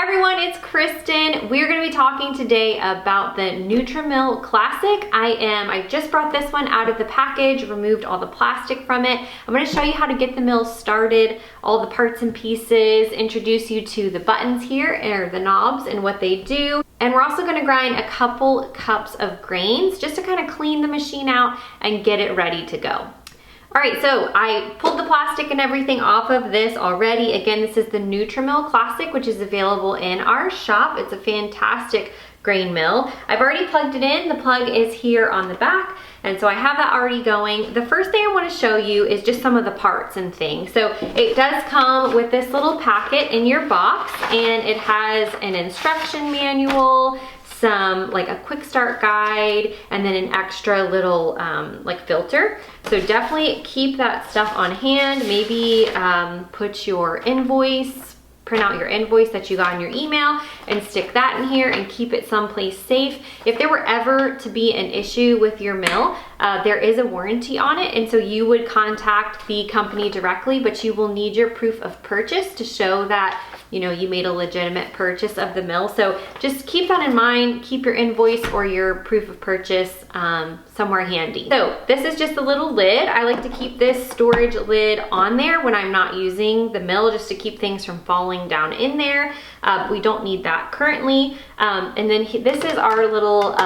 everyone, it's Kristen. We're going to be talking today about the NutriMill Classic. I just brought this one out of the package, removed all the plastic from it. I'm going to show you how to get the meal started, all the parts and pieces, introduce you to the buttons here, or the knobs, and what they do. And we're also going to grind a couple cups of grains just to kind of clean the machine out and get it ready to go. All right, so I pulled the plastic and everything off of this already. Again, this is the NutriMill Classic, which is available in our shop. It's a fantastic grain mill. I've already plugged it in. The plug is here on the back, and so I have that already going. The first thing I want to show you is just some of the parts and things. So it does come with this little packet in your box, and it has an instruction manual, some like a quick start guide, and then an extra little like filter. So definitely keep that stuff on hand. Maybe put your invoice, print out your invoice that you got in your email and stick that in here and keep it someplace safe. If there were ever to be an issue with your mill, there is a warranty on it, and so you would contact the company directly, but you will need your proof of purchase to show that you made a legitimate purchase of the mill. So just keep that in mind. Keep your invoice or your proof of purchase somewhere handy. So this is just a little lid. I like to keep this storage lid on there when I'm not using the mill, just to keep things from falling down in there. We don't need that currently. And then this is our little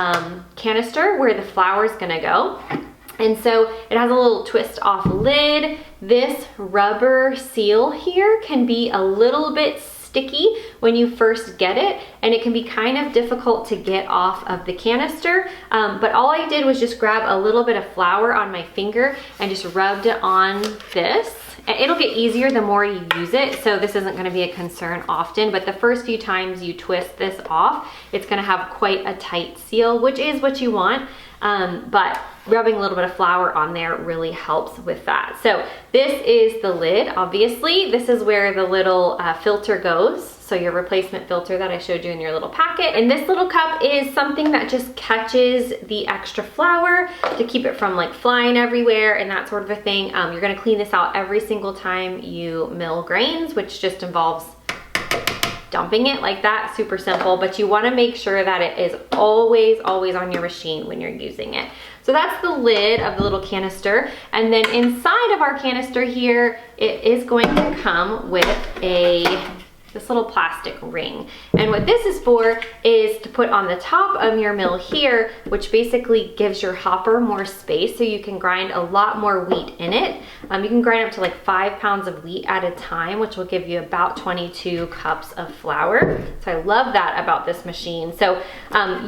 canister where the flour is gonna go. And so it has a little twist off lid. This rubber seal here can be a little bit sticky when you first get it, and it can be kind of difficult to get off of the canister. But all I did was just grab a little bit of flour on my finger and just rubbed it on this. It'll get easier the more you use it, so this isn't gonna be a concern often, but the first few times you twist this off, it's gonna have quite a tight seal, which is what you want. But rubbing a little bit of flour on there really helps with that. So this is the lid, obviously. This is where the little filter goes. So your replacement filter that I showed you in your little packet. And this little cup is something that just catches the extra flour to keep it from like flying everywhere and that sort of a thing. You're gonna clean this out every single time you mill grains, which just involves dumping it like that. Super simple, but you want to make sure that it is always on your machine when you're using it. So that's the lid of the little canister, and then inside of our canister here, it is going to come with this little plastic ring. And what this is for is to put on the top of your mill here, which basically gives your hopper more space so you can grind a lot more wheat in it. You can grind up to like 5 pounds of wheat at a time, which will give you about 22 cups of flour. So I love that about this machine. So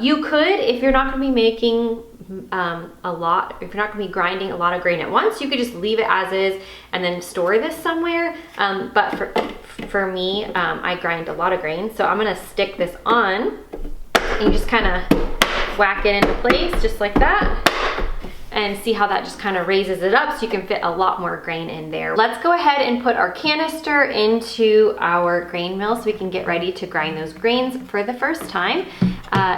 you could, if you're not gonna be making if you're not gonna be grinding a lot of grain at once, you could just leave it as is and then store this somewhere. But for me, I grind a lot of grain, so I'm gonna stick this on and you just kind of whack it into place just like that, and see how that just kind of raises it up so you can fit a lot more grain in there. Let's go ahead and put our canister into our grain mill so we can get ready to grind those grains for the first time.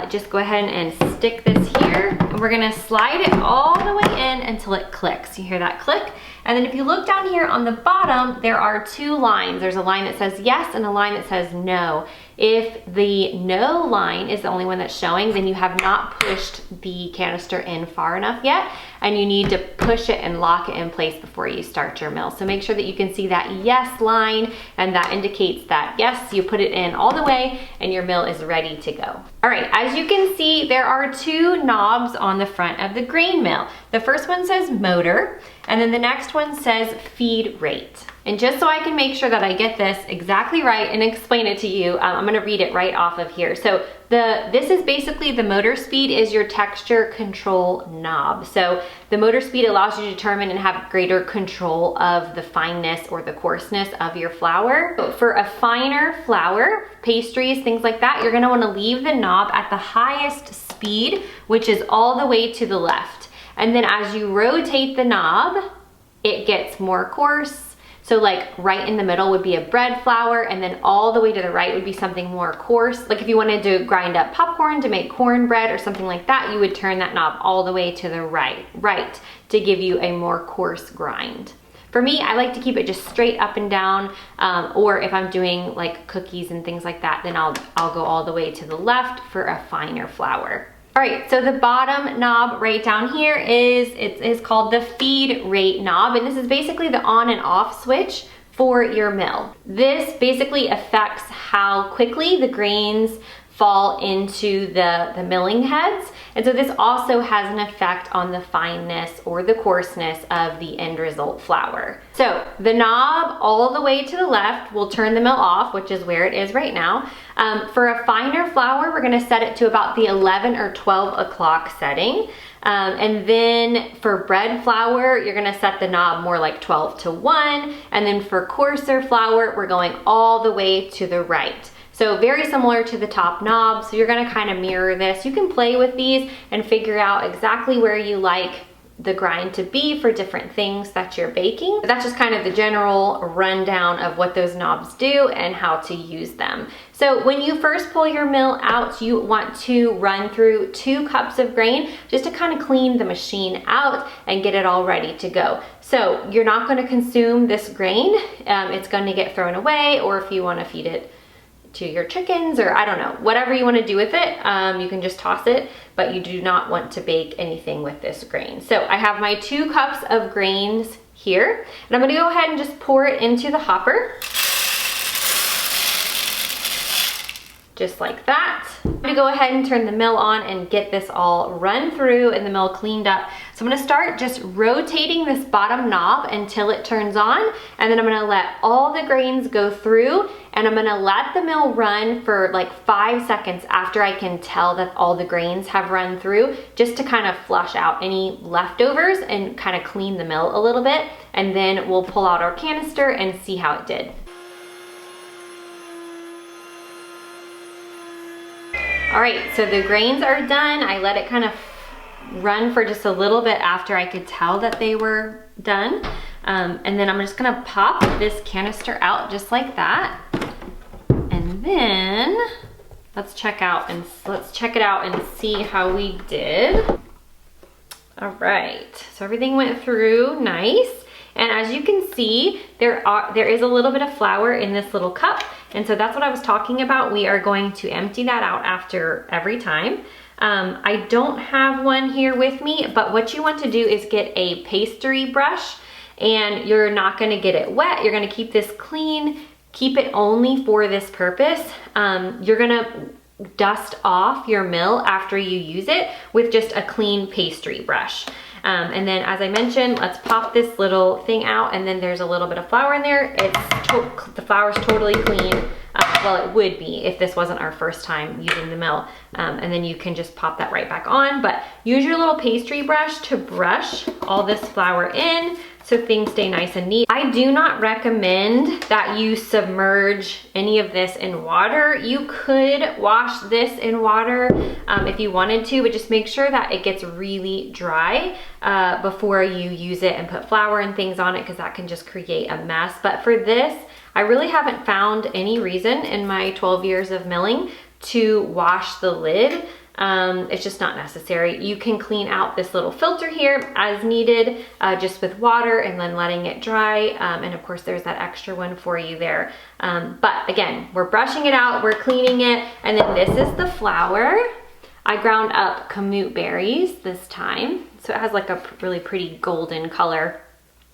Just go ahead and stick this here, and we're gonna slide it all the way in until it clicks. You hear that click? And then if you look down here on the bottom, there are 2 lines. There's a line that says yes and a line that says no. If the no line is the only one that's showing, then you have not pushed the canister in far enough yet, and you need to push it and lock it in place before you start your mill. So make sure that you can see that yes line, and that indicates that yes, you put it in all the way and your mill is ready to go. All right, as you can see, there are 2 knobs on the front of the grain mill. The first one says motor, and then the next one says feed rate. And just so I can make sure that I get this exactly right and explain it to you, I'm gonna read it right off of here. So this is basically the motor speed is your texture control knob. So the motor speed allows you to determine and have greater control of the fineness or the coarseness of your flour. So for a finer flour, pastries, things like that, you're gonna wanna leave the knob at the highest speed, which is all the way to the left. And then as you rotate the knob, it gets more coarse. So like right in the middle would be a bread flour, and then all the way to the right would be something more coarse. Like if you wanted to grind up popcorn to make cornbread or something like that, you would turn that knob all the way to the right to give you a more coarse grind. For me, I like to keep it just straight up and down, or if I'm doing like cookies and things like that, then I'll go all the way to the left for a finer flour. All right, so the bottom knob right down here is called the feed rate knob, and this is basically the on and off switch for your mill. This basically affects how quickly the grains fall into the milling heads. And so this also has an effect on the fineness or the coarseness of the end result flour. So the knob all the way to the left will turn the mill off, which is where it is right now. For a finer flour, we're gonna set it to about the 11 or 12 o'clock setting. And then for bread flour, you're gonna set the knob more like 12 to 1. And then for coarser flour, we're going all the way to the right. So very similar to the top knob. So you're gonna kind of mirror this. You can play with these and figure out exactly where you like the grind to be for different things that you're baking. But that's just kind of the general rundown of what those knobs do and how to use them. So when you first pull your mill out, you want to run through 2 cups of grain just to kind of clean the machine out and get it all ready to go. So you're not gonna consume this grain. It's gonna get thrown away, or if you wanna feed it to your chickens, or I don't know, whatever you want to do with it, you can just toss it, but you do not want to bake anything with this grain. So I have my 2 cups of grains here, and I'm gonna go ahead and just pour it into the hopper. Just like that. I'm gonna go ahead and turn the mill on and get this all run through and the mill cleaned up. So I'm gonna start just rotating this bottom knob until it turns on, and then I'm gonna let all the grains go through, and I'm gonna let the mill run for like 5 seconds after I can tell that all the grains have run through, just to kind of flush out any leftovers and kind of clean the mill a little bit, and then we'll pull out our canister and see how it did. All right, so the grains are done. I let it kind of run for just a little bit after I could tell that they were done. And then I'm just gonna pop this canister out just like that. And then let's check it out and see how we did. All right, so everything went through nice. And as you can see, there is a little bit of flour in this little cup. And so that's what I was talking about. We are going to empty that out after every time. I don't have one here with me, but what you want to do is get a pastry brush, and you're not gonna get it wet. You're gonna keep this clean, keep it only for this purpose. You're gonna dust off your mill after you use it with just a clean pastry brush. And then, as I mentioned, let's pop this little thing out, and then there's a little bit of flour in there. The flour's totally clean. Well, it would be if this wasn't our first time using the mill. And then you can just pop that right back on, but use your little pastry brush to brush all this flour in so things stay nice and neat. I do not recommend that you submerge any of this in water. You could wash this in water if you wanted to, but just make sure that it gets really dry before you use it and put flour and things on it, because that can just create a mess. But for this, I really haven't found any reason in my 12 years of milling to wash the lid. It's just not necessary. You can clean out this little filter here as needed, just with water and then letting it dry. And of course there's that extra one for you there. But again, we're brushing it out, we're cleaning it, and then this is the flour. I ground up kamut berries this time, so it has like a really pretty golden color.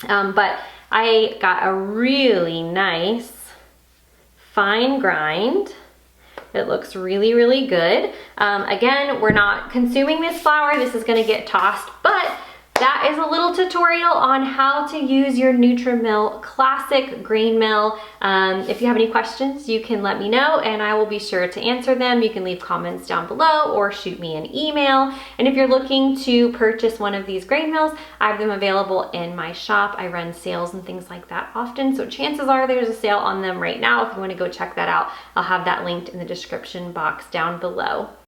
But I got a really nice fine grind. It looks really, really good. Again, we're not consuming this flour. This is gonna get tossed, but that is a little tutorial on how to use your NutriMill Classic grain mill. If you have any questions, you can let me know and I will be sure to answer them. You can leave comments down below or shoot me an email. And if you're looking to purchase one of these grain mills, I have them available in my shop. I run sales and things like that often, so chances are there's a sale on them right now. If you want to go check that out, I'll have that linked in the description box down below.